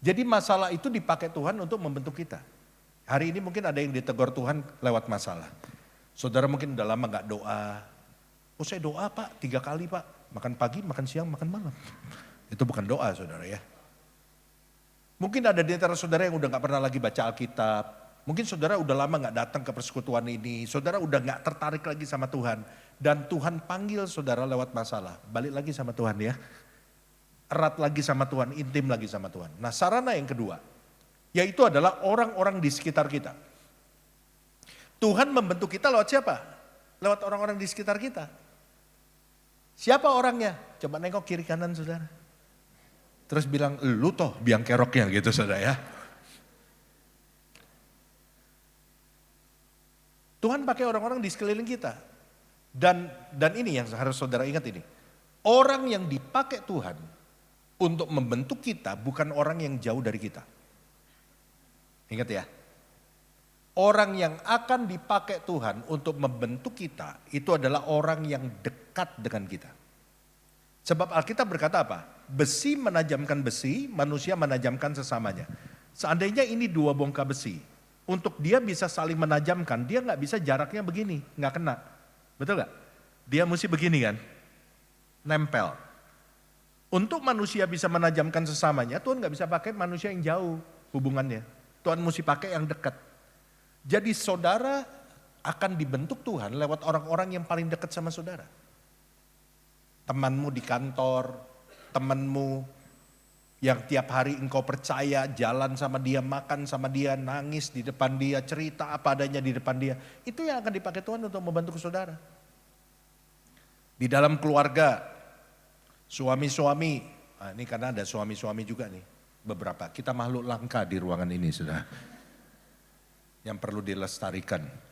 Jadi masalah itu dipakai Tuhan untuk membentuk kita. Hari ini mungkin ada yang ditegur Tuhan lewat masalah. Saudara mungkin udah lama gak doa. Oh saya doa Pak 3 kali Pak. Makan pagi, makan siang, makan malam. Itu bukan doa saudara ya. Mungkin ada di antara saudara yang udah gak pernah lagi baca Alkitab. Mungkin saudara udah lama gak datang ke persekutuan ini. Saudara udah gak tertarik lagi sama Tuhan. Dan Tuhan panggil saudara lewat masalah. Balik lagi sama Tuhan ya. Erat lagi sama Tuhan, intim lagi sama Tuhan. Nah sarana yang kedua. Yaitu adalah orang-orang di sekitar kita. Tuhan membentuk kita lewat siapa? Lewat orang-orang di sekitar kita. Siapa orangnya? Coba nengok kiri kanan saudara. Terus bilang, lu toh biang keroknya gitu saudara ya. Tuhan pakai orang-orang di sekeliling kita. Dan ini yang harus saudara ingat ini. Orang yang dipakai Tuhan untuk membentuk kita bukan orang yang jauh dari kita. Ingat ya. Orang yang akan dipakai Tuhan untuk membentuk kita itu adalah orang yang dekat dengan kita. Sebab Alkitab berkata apa? Besi menajamkan besi, manusia menajamkan sesamanya. Seandainya ini 2 bongkah besi, untuk dia bisa saling menajamkan, dia gak bisa jaraknya begini, gak kena. Betul gak? Dia mesti begini kan, nempel. Untuk manusia bisa menajamkan sesamanya, Tuhan gak bisa pakai manusia yang jauh hubungannya. Tuhan mesti pakai yang dekat. Jadi saudara akan dibentuk Tuhan lewat orang-orang yang paling dekat sama saudara. Temanmu di kantor, temanmu yang tiap hari engkau percaya, jalan sama dia, makan sama dia, nangis di depan dia, cerita apa adanya di depan dia. Itu yang akan dipakai Tuhan untuk membantu saudara. Di dalam keluarga, suami-suami, nah ini karena ada suami-suami juga nih, beberapa. Kita makhluk langka di ruangan ini sudah, yang perlu dilestarikan.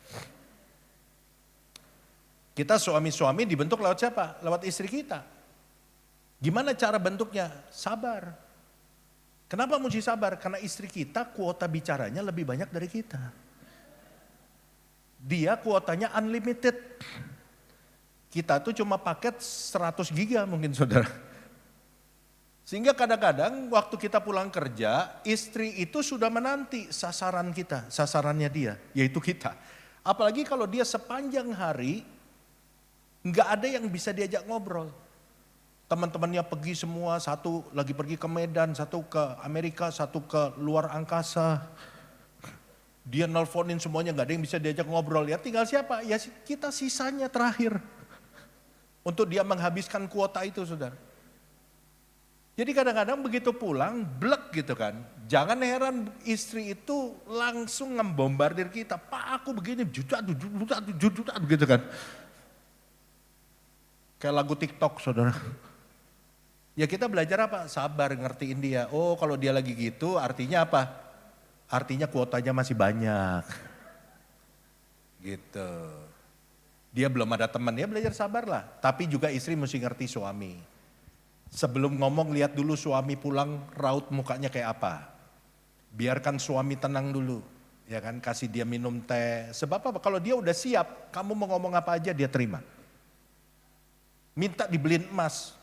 Kita suami-suami dibentuk lewat siapa? Lewat istri kita. Gimana cara bentuknya? Sabar. Kenapa mesti sabar? Karena istri kita kuota bicaranya lebih banyak dari kita. Dia kuotanya unlimited. Kita tuh cuma paket 100 giga mungkin saudara. Sehingga kadang-kadang waktu kita pulang kerja, istri itu sudah menanti sasaran kita, sasarannya dia, yaitu kita. Apalagi kalau dia sepanjang hari Nggak ada yang bisa diajak ngobrol. Teman-temannya pergi semua, satu lagi pergi ke Medan, satu ke Amerika, satu ke luar angkasa. Dia nelponin semuanya, nggak ada yang bisa diajak ngobrol. Ya tinggal siapa? Ya kita sisanya terakhir. Untuk dia menghabiskan kuota itu, saudara. Jadi kadang-kadang begitu pulang, blek gitu kan. Jangan heran istri itu langsung ngebombardir kita. Pak aku begini, juta gitu kan. Kayak lagu TikTok, saudara. Ya kita belajar apa? Sabar, ngertiin dia. Oh kalau dia lagi gitu artinya apa? Artinya kuotanya masih banyak. Gitu. Dia belum ada teman, ya belajar sabarlah. Tapi juga istri mesti ngerti suami. Sebelum ngomong lihat dulu suami pulang raut mukanya kayak apa. Biarkan suami tenang dulu. Ya kan, kasih dia minum teh. Sebab apa? Kalau dia udah siap, kamu mau ngomong apa aja dia terima. Minta dibeliin emas.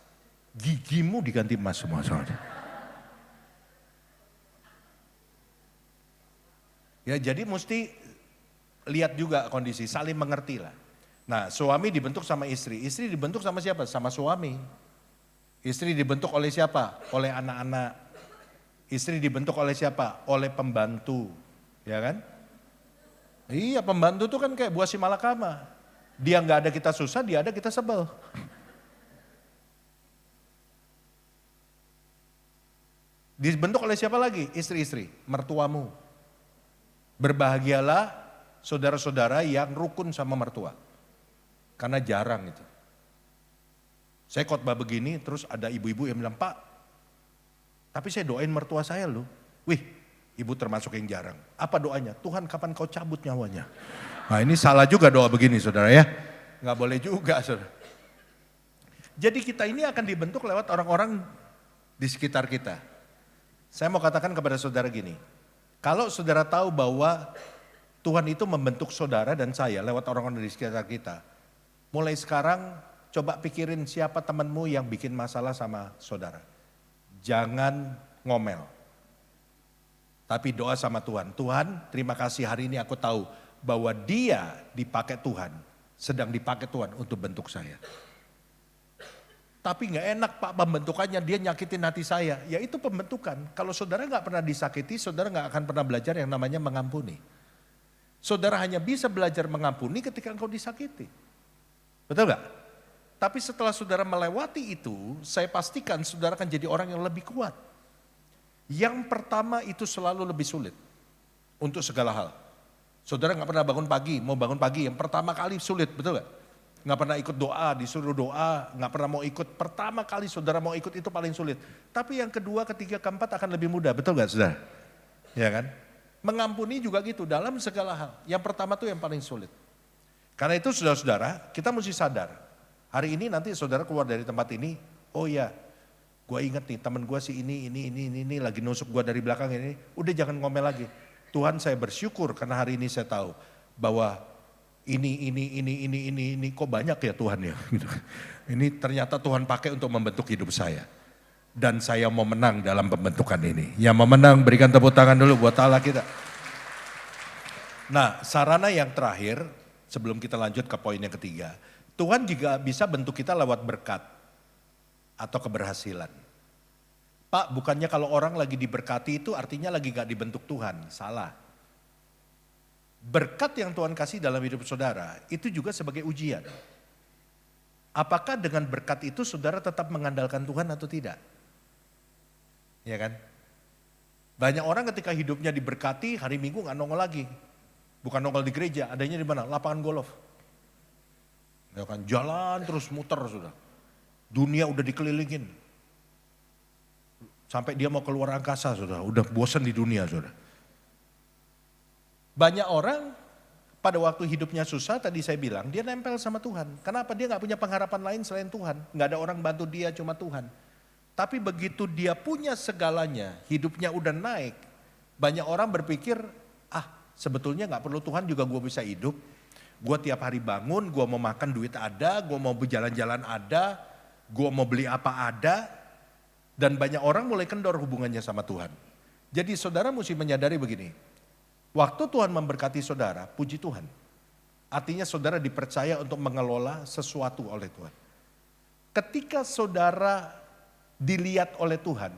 Gigimu diganti emas semua soalnya. Ya jadi mesti lihat juga kondisi, saling mengerti lah. Nah suami dibentuk sama istri dibentuk sama siapa? Sama suami. Istri dibentuk oleh siapa? Oleh anak-anak. Istri dibentuk oleh siapa? Oleh pembantu, ya kan? Iya pembantu tuh kan kayak buah si malakama. Dia nggak ada kita susah, dia ada kita sebel. Dibentuk oleh siapa lagi? Istri-istri, mertuamu. Berbahagialah saudara-saudara yang rukun sama mertua. Karena jarang itu. Saya khotbah begini terus ada ibu-ibu yang bilang, Pak, tapi saya doain mertua saya loh. Wih, ibu termasuk yang jarang. Apa doanya? Tuhan kapan kau cabut nyawanya? Nah ini salah juga doa begini saudara ya. Nggak boleh juga saudara. Jadi kita ini akan dibentuk lewat orang-orang di sekitar kita. Saya mau katakan kepada saudara gini. Kalau saudara tahu bahwa Tuhan itu membentuk saudara dan saya lewat orang-orang di sekitar kita. Mulai sekarang coba pikirin siapa temanmu yang bikin masalah sama saudara. Jangan ngomel. Tapi doa sama Tuhan. Tuhan terima kasih hari ini aku tahu bahwa dia dipakai Tuhan. Sedang dipakai Tuhan untuk bentuk saya. Tapi gak enak Pak pembentukannya, dia nyakitin hati saya. Ya itu pembentukan. Kalau saudara gak pernah disakiti, saudara gak akan pernah belajar yang namanya mengampuni. Saudara hanya bisa belajar mengampuni ketika engkau disakiti. Betul gak? Tapi setelah saudara melewati itu, saya pastikan saudara akan jadi orang yang lebih kuat. Yang pertama itu selalu lebih sulit untuk segala hal. Saudara gak pernah bangun pagi, mau bangun pagi yang pertama kali sulit, betul gak? Gak pernah ikut doa, disuruh doa, gak pernah mau ikut. Pertama kali saudara mau ikut itu paling sulit. Tapi yang kedua, ketiga, keempat akan lebih mudah, betul gak saudara? Ya kan? Mengampuni juga gitu dalam segala hal. Yang pertama tuh yang paling sulit. Karena itu saudara-saudara, kita mesti sadar. Hari ini nanti saudara keluar dari tempat ini, oh ya, gue inget nih temen gue si ini lagi nusuk gue dari belakang ini. Udah jangan ngomel lagi. Tuhan saya bersyukur karena hari ini saya tahu bahwa ini kok banyak ya Tuhan ya. Gitu. Ini ternyata Tuhan pakai untuk membentuk hidup saya. Dan saya mau menang dalam pembentukan ini. Yang mau menang berikan tepuk tangan dulu buat Allah kita. Nah sarana yang terakhir sebelum kita lanjut ke poin yang ketiga. Tuhan juga bisa bentuk kita lewat berkat atau keberhasilan. Pak bukannya kalau orang lagi diberkati itu artinya lagi gak dibentuk Tuhan, salah. Berkat yang Tuhan kasih dalam hidup saudara itu juga sebagai ujian. Apakah dengan berkat itu saudara tetap mengandalkan Tuhan atau tidak? Ya kan? Banyak orang ketika hidupnya diberkati hari Minggu gak nongol lagi. Bukan nongol di gereja, adanya di mana? Lapangan golf. Ya kan, jalan terus muter sudah. Dunia udah dikelilingin. Sampai dia mau keluar angkasa sudah, udah bosan di dunia sudah. Banyak orang pada waktu hidupnya susah tadi saya bilang dia nempel sama Tuhan. Kenapa? Dia gak punya pengharapan lain selain Tuhan. Gak ada orang bantu dia cuma Tuhan. Tapi begitu dia punya segalanya, hidupnya udah naik. Banyak orang berpikir, sebetulnya gak perlu Tuhan juga gue bisa hidup. Gue tiap hari bangun, gue mau makan duit ada, gue mau berjalan-jalan ada, gue mau beli apa ada. Dan banyak orang mulai kendor hubungannya sama Tuhan. Jadi saudara mesti menyadari begini. Waktu Tuhan memberkati saudara, puji Tuhan. Artinya saudara dipercaya untuk mengelola sesuatu oleh Tuhan. Ketika saudara dilihat oleh Tuhan,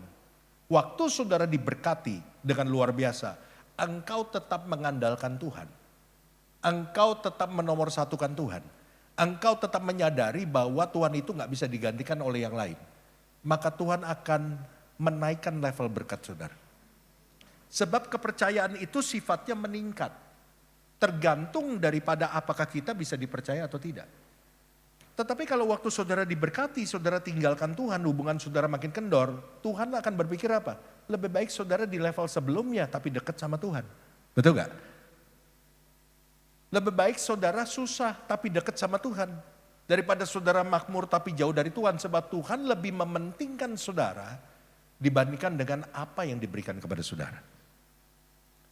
waktu saudara diberkati dengan luar biasa, engkau tetap mengandalkan Tuhan. Engkau tetap menomorsatukan Tuhan. Engkau tetap menyadari bahwa Tuhan itu gak bisa digantikan oleh yang lain. Maka Tuhan akan menaikkan level berkat saudara. Sebab kepercayaan itu sifatnya meningkat. Tergantung daripada apakah kita bisa dipercaya atau tidak. Tetapi kalau waktu saudara diberkati, saudara tinggalkan Tuhan, hubungan saudara makin kendor, Tuhan akan berpikir apa? Lebih baik saudara di level sebelumnya tapi dekat sama Tuhan. Betul gak? Lebih baik saudara susah tapi dekat sama Tuhan. Daripada saudara makmur tapi jauh dari Tuhan. Sebab Tuhan lebih mementingkan saudara dibandingkan dengan apa yang diberikan kepada saudara.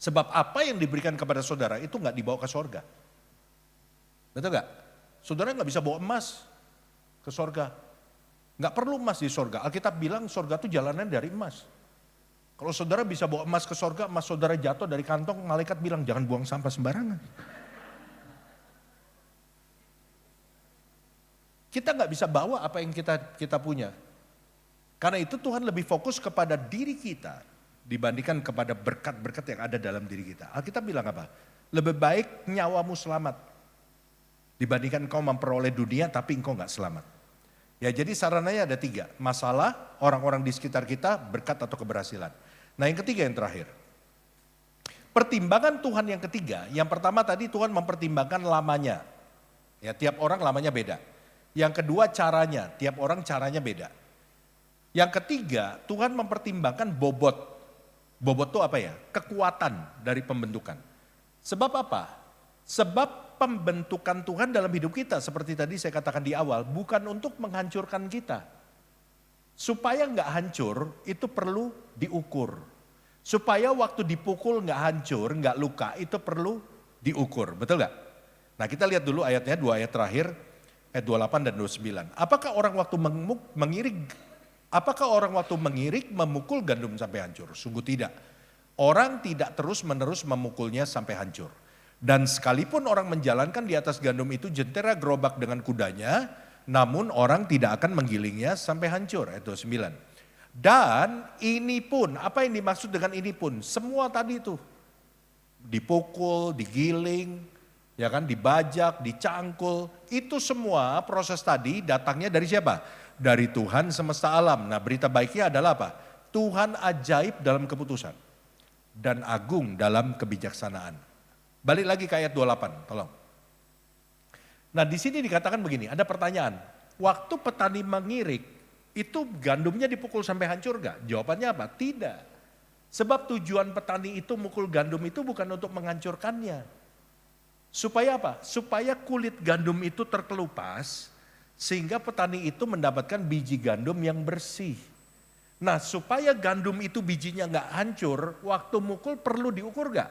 Sebab apa yang diberikan kepada saudara itu gak dibawa ke sorga. Betul gak? Saudara gak bisa bawa emas ke sorga. Gak perlu emas di sorga. Alkitab bilang sorga itu jalannya dari emas. Kalau saudara bisa bawa emas ke sorga, emas saudara jatuh dari kantong, malaikat bilang jangan buang sampah sembarangan. Kita gak bisa bawa apa yang kita punya. Karena itu Tuhan lebih fokus kepada diri kita dibandingkan kepada berkat-berkat yang ada dalam diri kita. Alkitab bilang apa? Lebih baik nyawamu selamat dibandingkan engkau memperoleh dunia tapi engkau gak selamat. Ya jadi sarananya ada 3. Masalah, orang-orang di sekitar kita, berkat atau keberhasilan. Nah yang ketiga yang terakhir. Pertimbangan Tuhan yang ketiga, yang pertama tadi Tuhan mempertimbangkan lamanya. Ya tiap orang lamanya beda. Yang kedua caranya, tiap orang caranya beda. Yang ketiga Tuhan mempertimbangkan bobot. Bobot itu apa ya? Kekuatan dari pembentukan. Sebab apa? Sebab pembentukan Tuhan dalam hidup kita seperti tadi saya katakan di awal bukan untuk menghancurkan kita. Supaya nggak hancur itu perlu diukur. Supaya waktu dipukul nggak hancur, nggak luka itu perlu diukur. Betul nggak? Nah kita lihat dulu ayatnya 2 ayat terakhir ayat 28 dan 29. Apakah orang waktu mengirik memukul gandum sampai hancur? Sungguh tidak. Orang tidak terus-menerus memukulnya sampai hancur. Dan sekalipun orang menjalankan di atas gandum itu jentera gerobak dengan kudanya, namun orang tidak akan menggilingnya sampai hancur. Ayat 29. Dan ini pun, apa yang dimaksud dengan ini pun? Semua tadi itu. Dipukul, digiling, ya kan, dibajak, dicangkul. Itu semua proses tadi datangnya dari siapa? Dari Tuhan semesta alam. Nah berita baiknya adalah apa? Tuhan ajaib dalam keputusan. Dan agung dalam kebijaksanaan. Balik lagi ke ayat 28, tolong. Nah di sini dikatakan begini, ada pertanyaan. Waktu petani mengirik, itu gandumnya dipukul sampai hancur gak? Jawabannya apa? Tidak. Sebab tujuan petani itu mukul gandum itu bukan untuk menghancurkannya. Supaya apa? Supaya kulit gandum itu terkelupas, sehingga petani itu mendapatkan biji gandum yang bersih. Nah supaya gandum itu bijinya gak hancur, waktu mukul perlu diukur gak?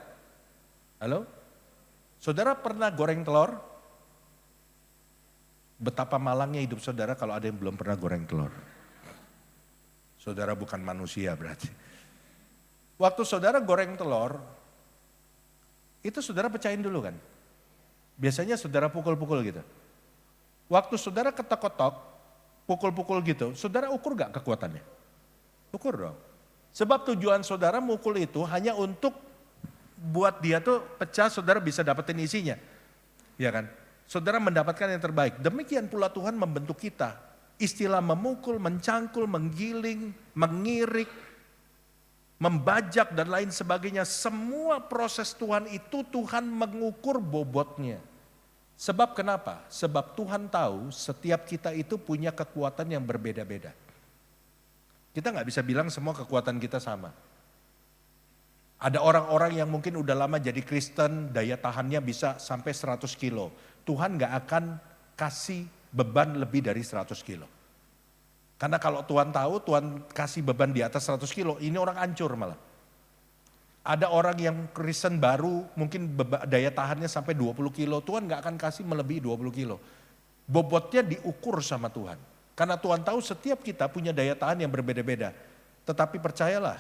Halo? Saudara pernah goreng telur? Betapa malangnya hidup saudara kalau ada yang belum pernah goreng telur. Saudara bukan manusia berarti. Waktu saudara goreng telur, itu saudara pecahin dulu kan? Biasanya saudara pukul-pukul gitu. Waktu saudara ketok-ketok, pukul-pukul gitu, saudara ukur gak kekuatannya? Ukur dong. Sebab tujuan saudara mukul itu hanya untuk buat dia tuh pecah, saudara bisa dapetin isinya. Ya kan? Saudara mendapatkan yang terbaik. Demikian pula Tuhan membentuk kita. Istilah memukul, mencangkul, menggiling, mengirik, membajak dan lain sebagainya. Semua proses Tuhan itu Tuhan mengukur bobotnya. Sebab kenapa? Sebab Tuhan tahu setiap kita itu punya kekuatan yang berbeda-beda. Kita gak bisa bilang semua kekuatan kita sama. Ada orang-orang yang mungkin udah lama jadi Kristen, daya tahannya bisa sampai 100 kilo. Tuhan gak akan kasih beban lebih dari 100 kilo. Karena kalau Tuhan tahu, Tuhan kasih beban di atas 100 kilo, ini orang hancur malah. Ada orang yang Kristen baru mungkin daya tahannya sampai 20 kilo. Tuhan gak akan kasih melebihi 20 kilo. Bobotnya diukur sama Tuhan. Karena Tuhan tahu setiap kita punya daya tahan yang berbeda-beda. Tetapi percayalah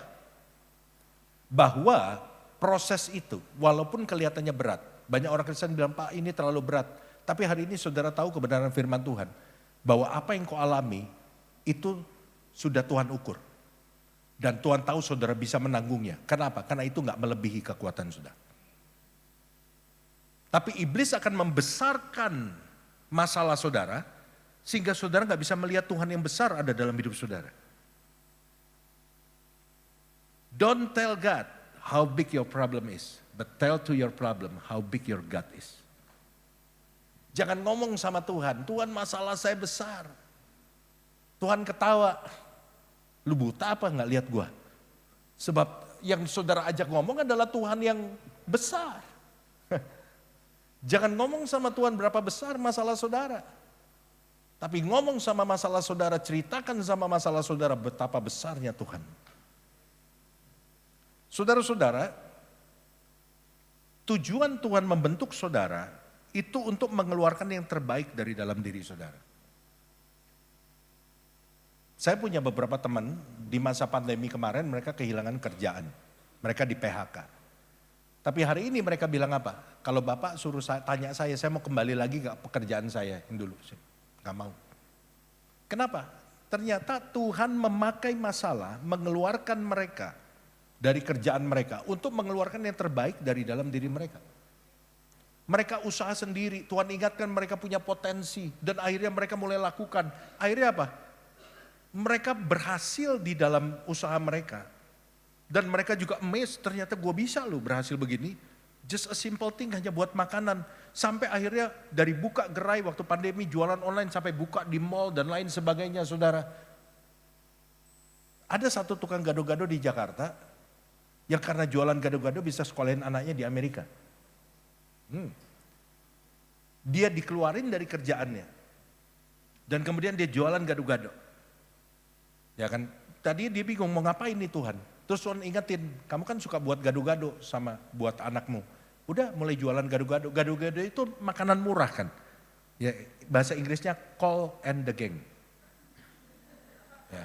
bahwa proses itu walaupun kelihatannya berat. Banyak orang Kristen bilang, Pak ini terlalu berat. Tapi hari ini saudara tahu kebenaran firman Tuhan. Bahwa apa yang kau alami itu sudah Tuhan ukur. Dan Tuhan tahu saudara bisa menanggungnya. Kenapa? Karena itu gak melebihi kekuatan saudara. Tapi iblis akan membesarkan masalah saudara. Sehingga saudara gak bisa melihat Tuhan yang besar ada dalam hidup saudara. Don't tell God how big your problem is. But tell to your problem how big your God is. Jangan ngomong sama Tuhan, Tuhan masalah saya besar. Tuhan ketawa. Lu buta apa nggak lihat gua? Sebab yang saudara ajak ngomong adalah Tuhan yang besar. Jangan ngomong sama Tuhan berapa besar masalah saudara. Tapi ngomong sama masalah saudara, ceritakan sama masalah saudara betapa besarnya Tuhan. Saudara-saudara, tujuan Tuhan membentuk saudara itu untuk mengeluarkan yang terbaik dari dalam diri saudara. Saya punya beberapa teman di masa pandemi kemarin mereka kehilangan kerjaan. Mereka di PHK. Tapi hari ini mereka bilang apa? Kalau Bapak suruh tanya saya mau kembali lagi ke pekerjaan saya yang dulu. Gak mau. Kenapa? Ternyata Tuhan memakai masalah mengeluarkan mereka dari kerjaan mereka untuk mengeluarkan yang terbaik dari dalam diri mereka. Mereka usaha sendiri, Tuhan ingatkan mereka punya potensi dan akhirnya mereka mulai lakukan. Akhirnya apa? Mereka berhasil di dalam usaha mereka. Dan mereka juga amazed, ternyata gue bisa loh berhasil begini. Just a simple thing, hanya buat makanan. Sampai akhirnya dari buka gerai waktu pandemi, jualan online sampai buka di mall dan lain sebagainya saudara. Ada satu tukang gado-gado di Jakarta, yang karena jualan gado-gado bisa sekolahin anaknya di Amerika. Dia dikeluarin dari kerjaannya. Dan kemudian dia jualan gado-gado. Ya kan, tadi dia bingung mau ngapain nih Tuhan. Terus Tuhan ingetin, kamu kan suka buat gado-gado sama buat anakmu. Udah mulai jualan gado-gado. Gado-gado itu makanan murah kan. Ya, bahasa Inggrisnya call and the gang. Ya.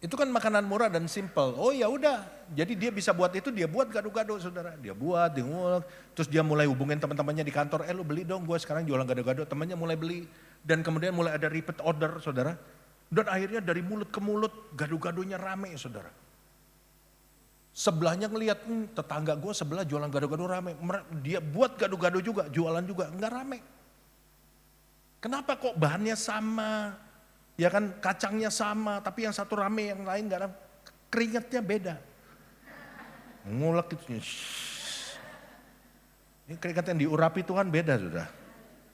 Itu kan makanan murah dan simple. Oh ya udah, jadi dia bisa buat itu, dia buat gado-gado saudara. Dia buat, dia ngulek. Terus dia mulai hubungin teman-temannya di kantor, lu beli dong gue sekarang jualan gado-gado. Temannya mulai beli. Dan kemudian mulai ada repeat order saudara. Dan akhirnya dari mulut ke mulut gado-gadonya rame saudara. Sebelahnya ngelihat tetangga gue sebelah jualan gado-gado rame. Dia buat gado-gado juga, jualan juga, enggak rame. Kenapa kok bahannya sama? Ya kan kacangnya sama, tapi yang satu rame, yang lain enggak rame. Keringatnya beda. Ngulek itu. Ini keringat yang diurapi Tuhan beda saudara.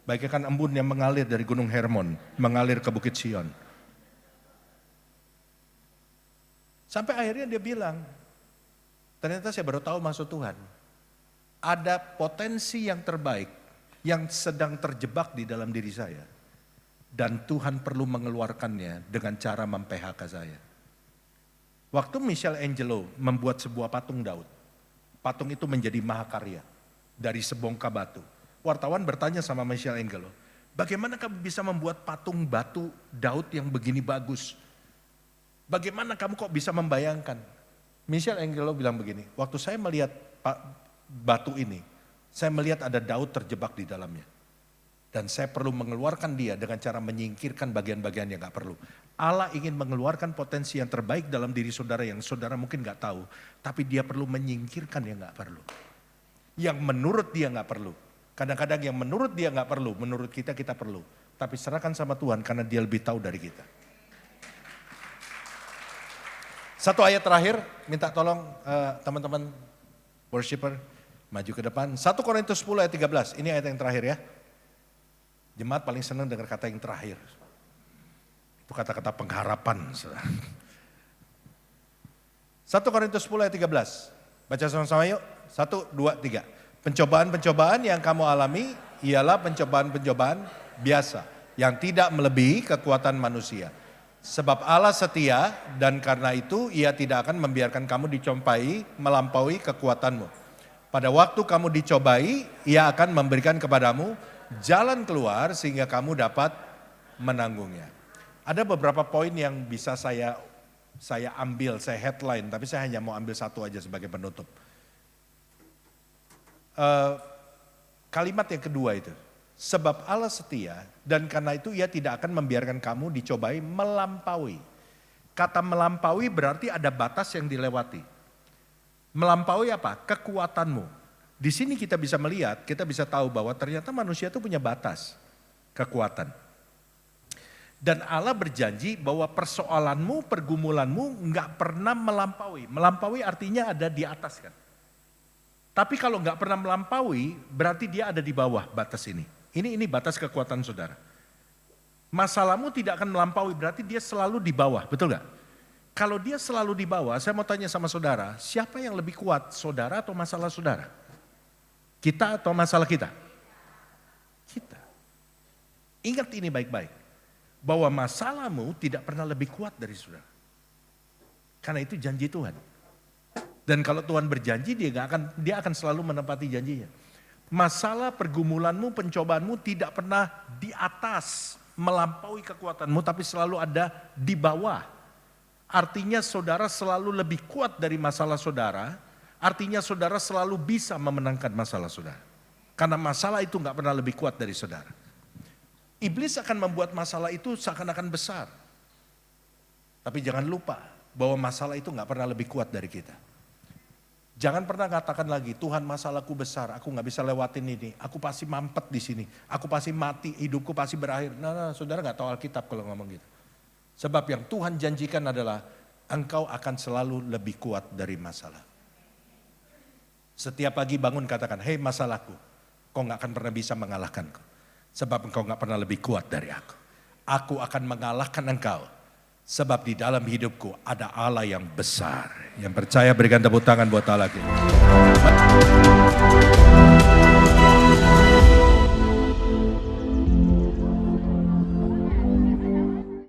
Bagaikan embun yang mengalir dari Gunung Hermon, mengalir ke Bukit Sion. Sampai akhirnya dia bilang, ternyata saya baru tahu maksud Tuhan. Ada potensi yang terbaik yang sedang terjebak di dalam diri saya. Dan Tuhan perlu mengeluarkannya dengan cara mem-PHK saya. Waktu Michelangelo membuat sebuah patung Daud. Patung itu menjadi mahakarya dari sebongkah batu. Wartawan bertanya sama Michelangelo, bagaimana kamu bisa membuat patung batu Daud yang begini bagus? Bagaimana kamu kok bisa membayangkan? Michelangelo bilang begini, waktu saya melihat batu ini, saya melihat ada Daud terjebak di dalamnya. Dan saya perlu mengeluarkan dia dengan cara menyingkirkan bagian-bagian yang gak perlu. Allah ingin mengeluarkan potensi yang terbaik dalam diri saudara yang saudara mungkin gak tahu. Tapi dia perlu menyingkirkan yang gak perlu. Yang menurut dia gak perlu. Kadang-kadang yang menurut dia gak perlu, menurut kita perlu. Tapi serahkan sama Tuhan karena dia lebih tahu dari kita. Satu ayat terakhir, minta tolong teman-teman worshiper maju ke depan. 1 Korintus 10 ayat 13, ini ayat yang terakhir ya. Jemaat paling senang dengar kata yang terakhir. Itu kata-kata pengharapan. 1 Korintus 10 ayat 13, baca sama-sama yuk. 1, 2, 3. Pencobaan-pencobaan yang kamu alami ialah pencobaan-pencobaan biasa yang tidak melebihi kekuatan manusia. Sebab Allah setia dan karena itu ia tidak akan membiarkan kamu dicobai melampaui kekuatanmu. Pada waktu kamu dicobai, ia akan memberikan kepadamu jalan keluar sehingga kamu dapat menanggungnya. Ada beberapa poin yang bisa saya ambil, saya headline, tapi saya hanya mau ambil satu aja sebagai penutup. Eh, kalimat yang kedua itu, sebab Allah setia dan karena itu ia tidak akan membiarkan kamu dicobai melampaui. Kata melampaui berarti ada batas yang dilewati. Melampaui apa? Kekuatanmu. Di sini kita bisa melihat, kita bisa tahu bahwa ternyata manusia itu punya batas kekuatan. Dan Allah berjanji bahwa persoalanmu, pergumulanmu nggak pernah melampaui. Melampaui artinya ada di atas kan. Tapi kalau nggak pernah melampaui, berarti dia ada di bawah batas ini. Ini batas kekuatan saudara. Masalahmu tidak akan melampaui, berarti dia selalu di bawah, betul nggak? Kalau dia selalu di bawah, saya mau tanya sama saudara, siapa yang lebih kuat, saudara atau masalah saudara? Kita atau masalah kita? Kita. Ingat ini baik-baik, bahwa masalahmu tidak pernah lebih kuat dari saudara. Karena itu janji Tuhan. Dan kalau Tuhan berjanji, dia akan selalu menepati janjinya. Masalah pergumulanmu, pencobaanmu tidak pernah di atas melampaui kekuatanmu, tapi selalu ada di bawah. Artinya saudara selalu lebih kuat dari masalah saudara, artinya saudara selalu bisa memenangkan masalah saudara. Karena masalah itu nggak pernah lebih kuat dari saudara. Iblis akan membuat masalah itu seakan-akan besar. Tapi jangan lupa bahwa masalah itu nggak pernah lebih kuat dari kita. Jangan pernah katakan lagi, Tuhan masalahku besar, aku nggak bisa lewatin ini, aku pasti mampet di sini, aku pasti mati, hidupku pasti berakhir. Nah, saudara nggak tahu Alkitab kalau ngomong gitu. Sebab yang Tuhan janjikan adalah engkau akan selalu lebih kuat dari masalah. Setiap pagi bangun katakan, hei masalahku, kau nggak akan pernah bisa mengalahkanku. Sebab engkau nggak pernah lebih kuat dari aku. Aku akan mengalahkan engkau. Sebab di dalam hidupku ada Allah yang besar. Yang percaya berikan tepuk tangan buat Allah kita.